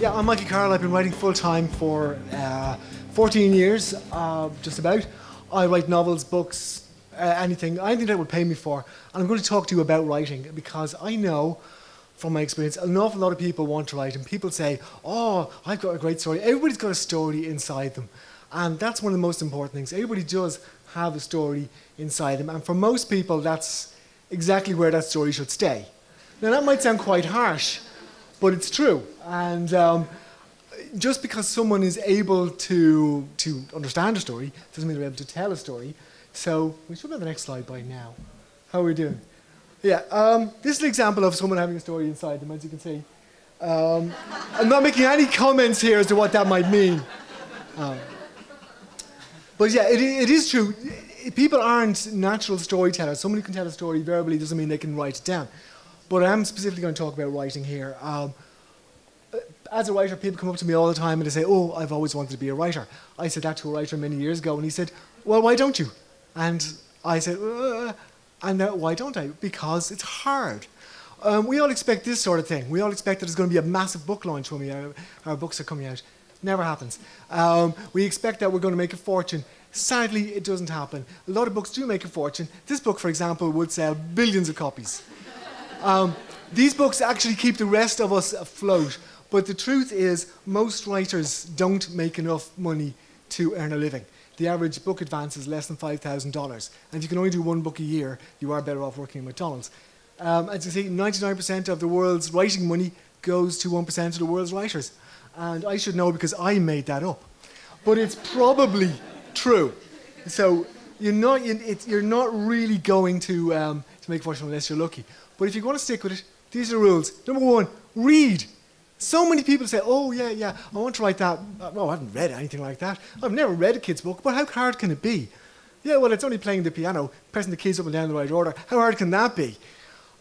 Yeah, I'm Michael Carroll. I've been writing full-time for 14 years, just about. I write novels, books, anything that would pay me for. And I'm going to talk to you about writing because I know, from my experience, an awful lot of people want to write. And people say, oh, I've got a great story. Everybody's got a story inside them. And that's one of the most important things. Everybody does have a story inside them. And for most people, that's exactly where that story should stay. Now, that might sound quite harsh, but it's true. And just because someone is able to understand a story doesn't mean they're able to tell a story. So we should have the next slide by now. How are we doing? Yeah, this is an example of someone having a story inside them, as you can see. I'm not making any comments here as to what that might mean. But yeah, it is true. People aren't natural storytellers. Someone who can tell a story verbally doesn't mean they can write it down. But I'm specifically going to talk about writing here. As a writer, people come up to me all the time and they say, oh, I've always wanted to be a writer. I said that to a writer many years ago, and he said, well, why don't you? And I said, why don't I? Because it's hard. We all expect this sort of thing. We all expect that there's going to be a massive book launch when our books are coming out. Never happens. We expect that we're going to make a fortune. Sadly, it doesn't happen. A lot of books do make a fortune. This book, for example, would sell billions of copies. These books actually keep the rest of us afloat. But the truth is, most writers don't make enough money to earn a living. The average book advance is less than $5,000. And if you can only do one book a year, you are better off working at McDonald's. As you see, 99% of the world's writing money goes to 1% of the world's writers. And I should know because I made that up. But it's probably true. So you're not really going to make a fortune unless you're lucky. But if you're going to stick with it, these are the rules. Number one, read. So many people say, oh, yeah, I want to write that. No, I haven't read anything like that. I've never read a kid's book, but how hard can it be? Yeah, well, it's only playing the piano, pressing the keys up and down in the right order. How hard can that be?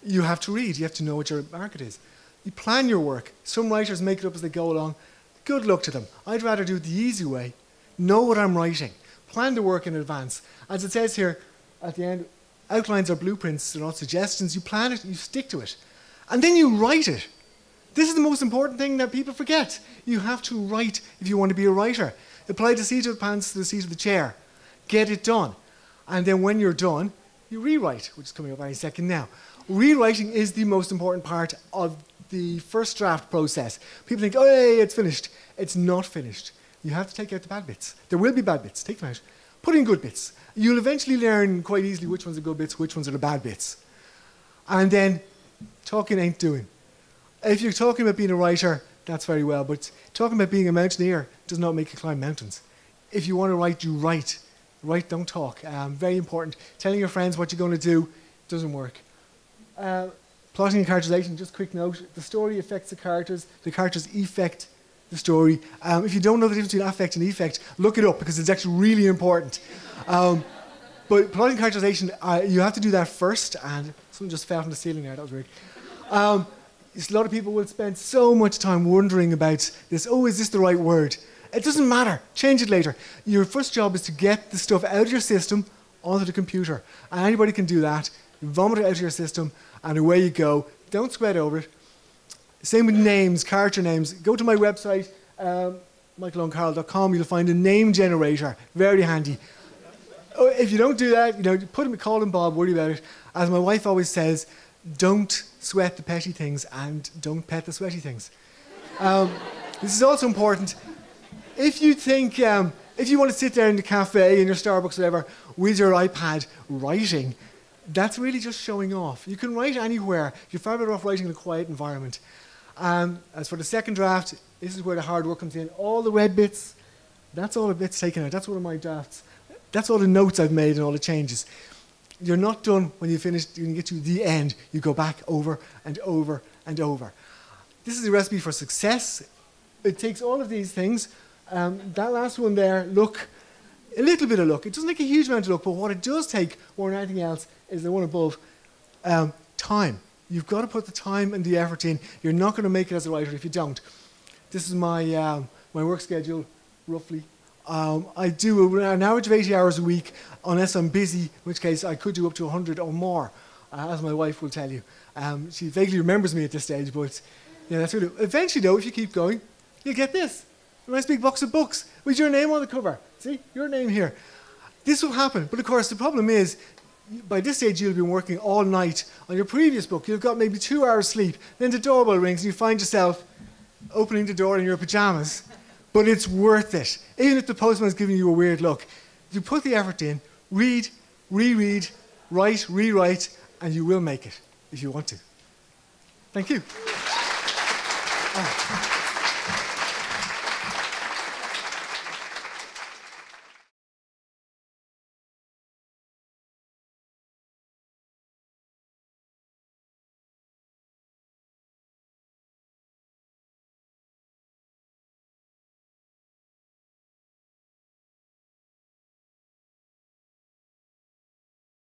You have to read. You have to know what your market is. You plan your work. Some writers make it up as they go along. Good luck to them. I'd rather do it the easy way. Know what I'm writing. Plan the work in advance. As it says here at the end, outlines are blueprints, they're not suggestions. You plan it, you stick to it. And then you write it. This is the most important thing that people forget. You have to write if you want to be a writer. Apply the seat of the pants to the seat of the chair. Get it done. And then when you're done, you rewrite, which is coming up any second now. Rewriting is the most important part of the first draft process. People think, oh, hey, it's finished. It's not finished. You have to take out the bad bits. There will be bad bits. Take them out. Put in good bits. You'll eventually learn quite easily which ones are good bits, which ones are the bad bits. And then, talking ain't doing. If you're talking about being a writer, that's very well, but talking about being a mountaineer does not make you climb mountains. If you want to write, you write. Write, don't talk. Very important. Telling your friends what you're going to do doesn't work. Plotting and characterization, just a quick note. The story affects the characters effect the story. If you don't know the difference between affect and effect, look it up because it's actually really important. But plotting and characterization, you have to do that first, and someone just fell from the ceiling there, that was weird. A lot of people will spend so much time wondering about this. Oh, is this the right word? It doesn't matter. Change it later. Your first job is to get the stuff out of your system onto the computer. And anybody can do that. Vomit it out of your system, and away you go. Don't sweat over it. Same with names, character names. Go to my website, michaelowncarroll.com. You'll find a name generator. Very handy. If you don't do that, call him Bob, worry about it. As my wife always says, don't sweat the petty things and don't pet the sweaty things. This is also important. If you think, if you want to sit there in the cafe, in your Starbucks, whatever, with your iPad writing, that's really just showing off. You can write anywhere. You're far better off writing in a quiet environment. As for the second draft, this is where the hard work comes in. All the red bits, that's all the bits taken out. That's one of my drafts. That's all the notes I've made and all the changes. You're not done when you finish, when you get to the end. You go back over and over and over. This is a recipe for success. It takes all of these things. That last one there, luck, a little bit of luck. It doesn't take a huge amount of luck, but what it does take more than anything else is the one above, time. You've got to put the time and the effort in. You're not going to make it as a writer if you don't. This is my work schedule, roughly. I do an average of 80 hours a week, unless I'm busy, in which case I could do up to 100 or more, as my wife will tell you. She vaguely remembers me at this stage, but yeah, that's really. Eventually, though, if you keep going, you'll get this. A nice big box of books with your name on the cover. See, your name here. This will happen, but of course the problem is, by this stage you'll be working all night on your previous book. You've got maybe 2 hours sleep, then the doorbell rings and you find yourself opening the door in your pyjamas. But it's worth it. Even if the postman's giving you a weird look, you put the effort in, read, reread, write, rewrite, and you will make it if you want to. Thank you.